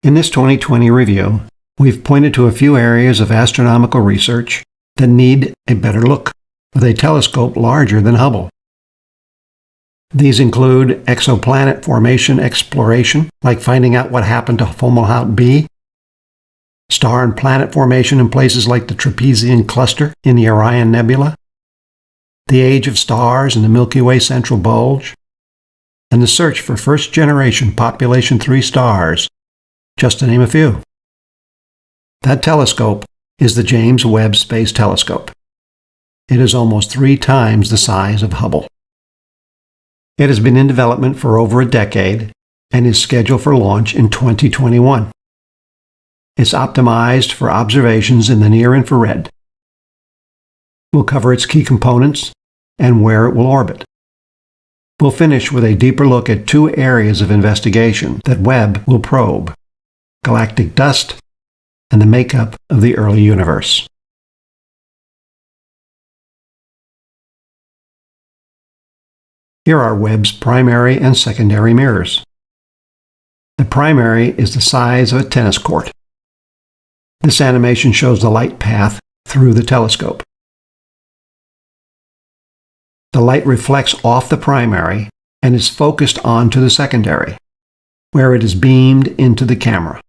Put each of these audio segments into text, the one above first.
In this 2020 review, we've pointed to a few areas of astronomical research that need a better look, with a telescope larger than Hubble. These include exoplanet formation exploration, like finding out what happened to Fomalhaut b, star and planet formation in places like the Trapezium cluster in the Orion Nebula, the age of stars in the Milky Way central bulge, and the search for first-generation population 3 stars, just to name a few. That telescope is the James Webb Space Telescope. It is almost 3 times the size of Hubble. It has been in development for over a decade and is scheduled for launch in 2021. It's optimized for observations in the near-infrared. We'll cover its key components and where it will orbit. We'll finish with a deeper look at 2 areas of investigation that Webb will probe: galactic dust and the makeup of the early universe. Here are Webb's primary and secondary mirrors. The primary is the size of a tennis court. This animation shows the light path through the telescope. The light reflects off the primary and is focused onto the secondary, where it is beamed into the camera.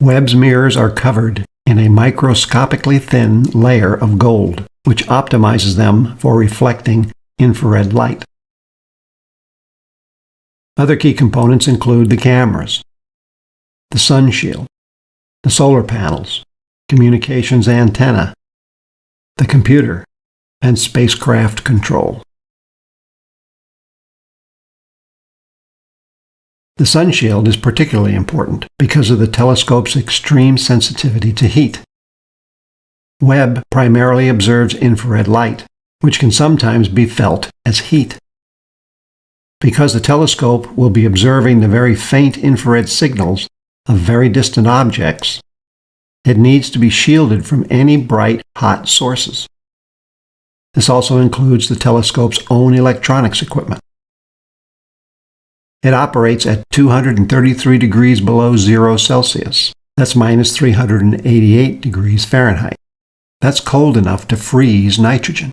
Webb's mirrors are covered in a microscopically thin layer of gold, which optimizes them for reflecting infrared light. Other key components include the cameras, the sun shield, the solar panels, communications antenna, the computer, and spacecraft control. The sun shield is particularly important because of the telescope's extreme sensitivity to heat. Webb primarily observes infrared light, which can sometimes be felt as heat. Because the telescope will be observing the very faint infrared signals of very distant objects, it needs to be shielded from any bright, hot sources. This also includes the telescope's own electronics equipment. It operates at 233 degrees below 0 Celsius. That's minus 388 degrees Fahrenheit. That's cold enough to freeze nitrogen.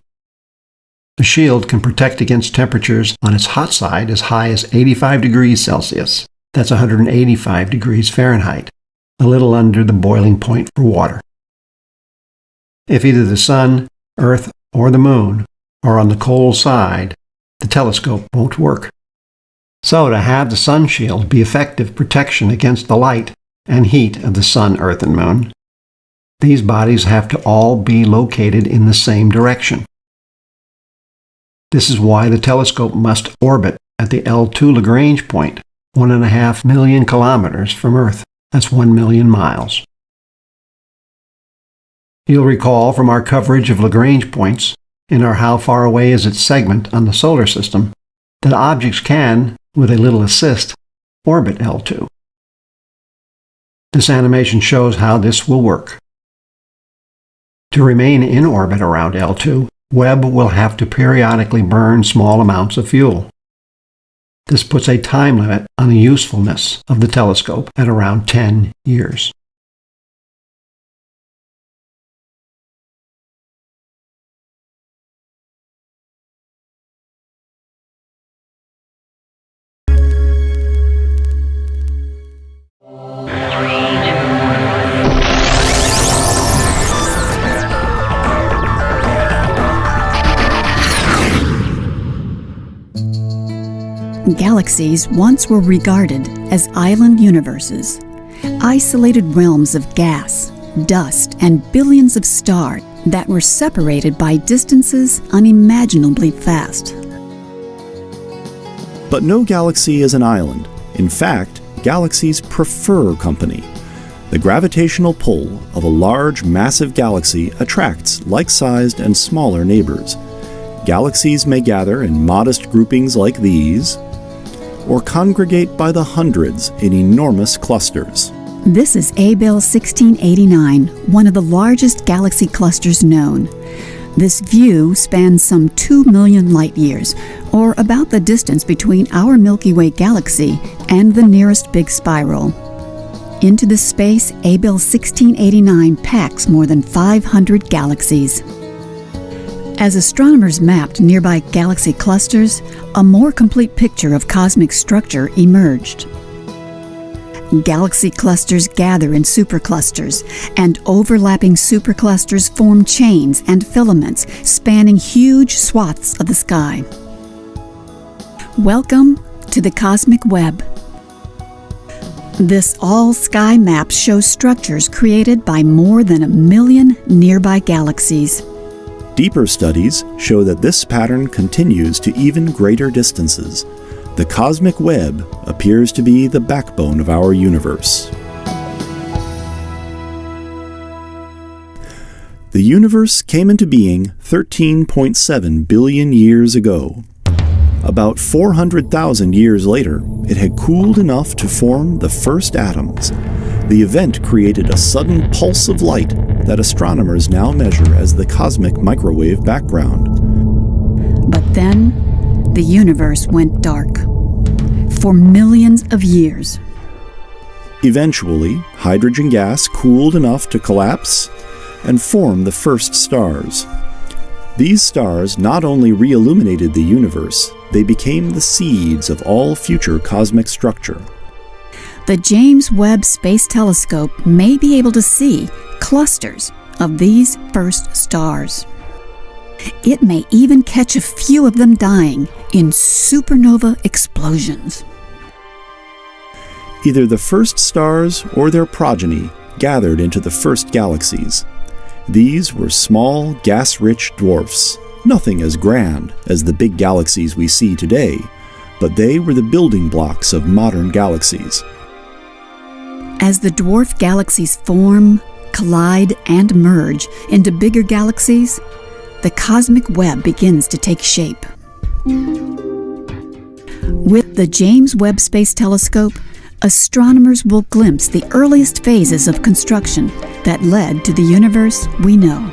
The shield can protect against temperatures on its hot side as high as 85 degrees Celsius. That's 185 degrees Fahrenheit, a little under the boiling point for water. If either the sun, Earth, or the moon are on the cold side, the telescope won't work. So to have the sun shield be effective protection against the light and heat of the sun, Earth, and moon, these bodies have to all be located in the same direction. This is why the telescope must orbit at the L2 Lagrange point, 1.5 million kilometers from Earth. That's 1 million miles. You'll recall from our coverage of Lagrange points in our How Far Away Is It segment on the solar system that objects can, with a little assist, orbit L2. This animation shows how this will work. To remain in orbit around L2, Webb will have to periodically burn small amounts of fuel. This puts a time limit on the usefulness of the telescope at around 10 years. Galaxies once were regarded as island universes, isolated realms of gas, dust, and billions of stars that were separated by distances unimaginably vast. But no galaxy is an island. In fact, galaxies prefer company. The gravitational pull of a large, massive galaxy attracts like-sized and smaller neighbors. Galaxies may gather in modest groupings like these, or congregate by the hundreds in enormous clusters. This is Abell 1689, one of the largest galaxy clusters known. This view spans some 2 million light-years, or about the distance between our Milky Way galaxy and the nearest big spiral. Into this space, Abell 1689 packs more than 500 galaxies. As astronomers mapped nearby galaxy clusters, a more complete picture of cosmic structure emerged. Galaxy clusters gather in superclusters, and overlapping superclusters form chains and filaments spanning huge swaths of the sky. Welcome to the cosmic web. This all-sky map shows structures created by more than 1 million nearby galaxies. Deeper studies show that this pattern continues to even greater distances. The cosmic web appears to be the backbone of our universe. The universe came into being 13.7 billion years ago. About 400,000 years later, it had cooled enough to form the first atoms. The event created a sudden pulse of light that astronomers now measure as the cosmic microwave background. But then, the universe went dark. For millions of years. Eventually, hydrogen gas cooled enough to collapse and form the first stars. These stars not only re-illuminated the universe, they became the seeds of all future cosmic structure. The James Webb Space Telescope may be able to see clusters of these first stars. It may even catch a few of them dying in supernova explosions. Either the first stars or their progeny gathered into the first galaxies. These were small, gas-rich dwarfs, nothing as grand as the big galaxies we see today, but they were the building blocks of modern galaxies. As the dwarf galaxies form, collide, and merge into bigger galaxies, the cosmic web begins to take shape. With the James Webb Space Telescope, astronomers will glimpse the earliest phases of construction that led to the universe we know.